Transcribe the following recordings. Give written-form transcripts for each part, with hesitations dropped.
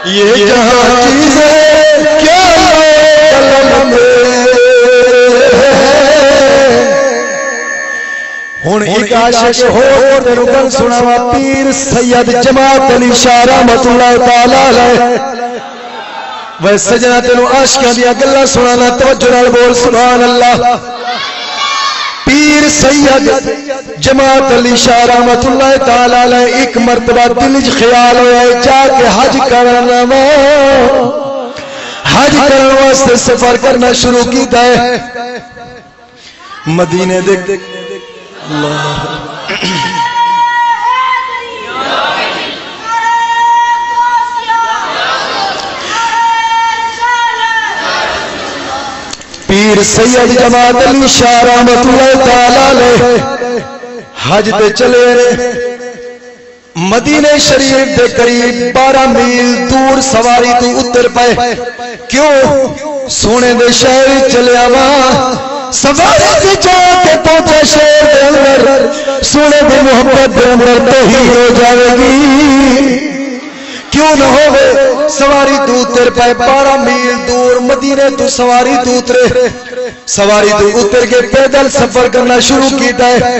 یہ جہاں چیزیں کیا قلم میں ہن ایک عاشق ہو تینوں گل سناوا پیر سید جماعت علی شاہ رحمت اللہ تعالی علیہ وے سجنا تینوں عاشقاں دی گلاں سنانا توجہ نال بول سبحان اللہ پیر سید جماعت علی شاہ رحمت اللہ تعالی علیہ ایک مرتبہ دل وچ خیال ہویا جا کے حج کرنا وا حج کرن واسطے سفر کرنا شروع کیتا ہے مدینے دے اللہ پیر سید جماعت علی شاہ رحمت اللہ تعالی علیہ حج تے چلے مدینہ شریف دے قریب 12 میل دور سواری تو اتر پائے کیوں سونے دے شہر چلیا وا سواری تے جا کے پہنچے شہر دے اندر سونے دی محبت دے اندر تہی ہو جاوے گی کیوں نہ ہوئے سواری تو اتر پائے 12 میل دور مدینے تو سواری تو اترے سواری تو اتر کے پیدل سفر کرنا شروع کیتا ہے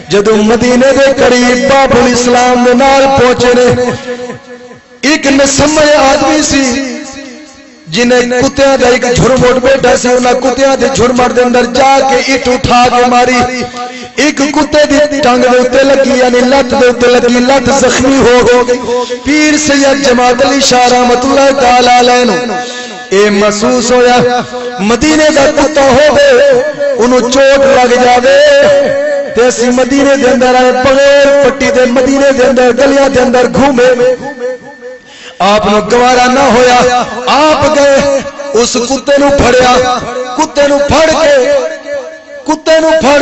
جدو مدینے دے قریب باب الاسلام میں نال پہنچے نے ایک نسمے آدمی سی جنہیں کتیاں دا ایک جھرمٹ بیٹھا سی انہاں کتیاں دے جھرمٹ دے اندر جا کے اٹ اٹھا کے ماری ایک کتے دی ٹانگ دے اوتے لگی یعنی لت دے اوتے لگی لت زخمی ہو گئی پیر سید جماعت علی شاہ رحمت اللہ تعالی علیہ نو اے محسوس ہویا مدینے دا کتا ہوے انہوں چوٹ لگ جاوے تے اسی مدینے دے اندر آئے بغیر پٹی دے مدینے دے اندر گلیاں دے اندر گھومے آپ نو گوارا نہ ہویا آپ گئے اس کتے نو پھڑیا کتے نو پھڑ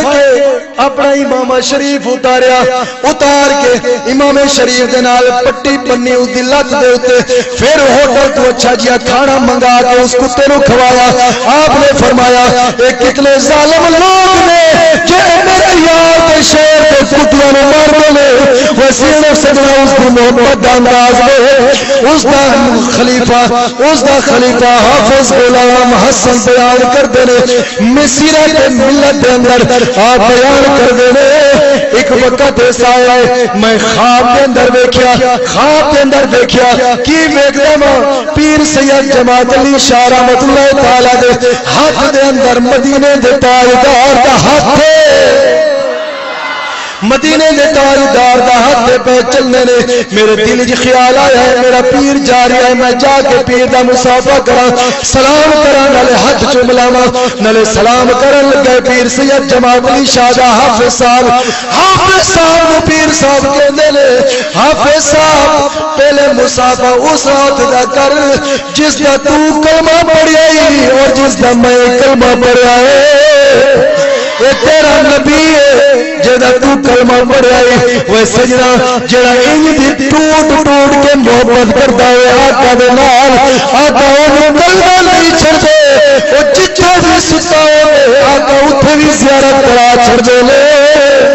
کے اپنا امام شریف اتار کے امام شریف دے نال پٹی پنی اودی لت دے اوتے پھر ہوٹل تو اچھا جیا کھانا منگا کے اس کتے نو کھوایا آپ نے فرمایا اے کتنے ظالم لوگ نے جو میرے یار دے شیر تے کتیاں نو مار دے ویسے سجنا اس دی محبت دا انداز ہے اس دا خلیفہ حافظ غلام حسن بیان کردے نے مسیرت ملت دے اندر آپ بیان کر دینے ایک وقت ایسا آیا ہے میں خواب کے اندر دیکھیا کی ویکھدا ماں پیر سید جماعت علی شاہ رحمت اللہ تعالی دے ہاتھ دے اندر مدینے دے تاجدار دا ہاتھ ہے مدینے دے تاجدار دا ہاتھ پہ چلنے نے میرے دل وچ خیال آیا ہے میرا پیر جا رہا ہے میں جا کے پیر دا مصافحہ کراں سلام کراں نالے ہاتھ چوم لاواں نالے سلام کرن لگے پیر سید جماعت علی شاہ دا حافظ صاحب نو پیر صاحب کہندے نے حافظ صاحب پہلے مصافحہ اس رات دا کر جس دا تو کلمہ پڑھیا ہے اور جس دا میں کلمہ پڑھیا ہے اے تیرا نبی ہے جدا تو کلمہ پڑھیا ہے وہ سجنا جڑا انج دی ٹوٹ ٹوٹ کے محبت کردا ہے آقا دے نال آقا اونوں کلمہ نہیں چھڑدے او جتھے بھی ستا ہوے آقا اوتھے بھی زیارت کرا چھڑدے نے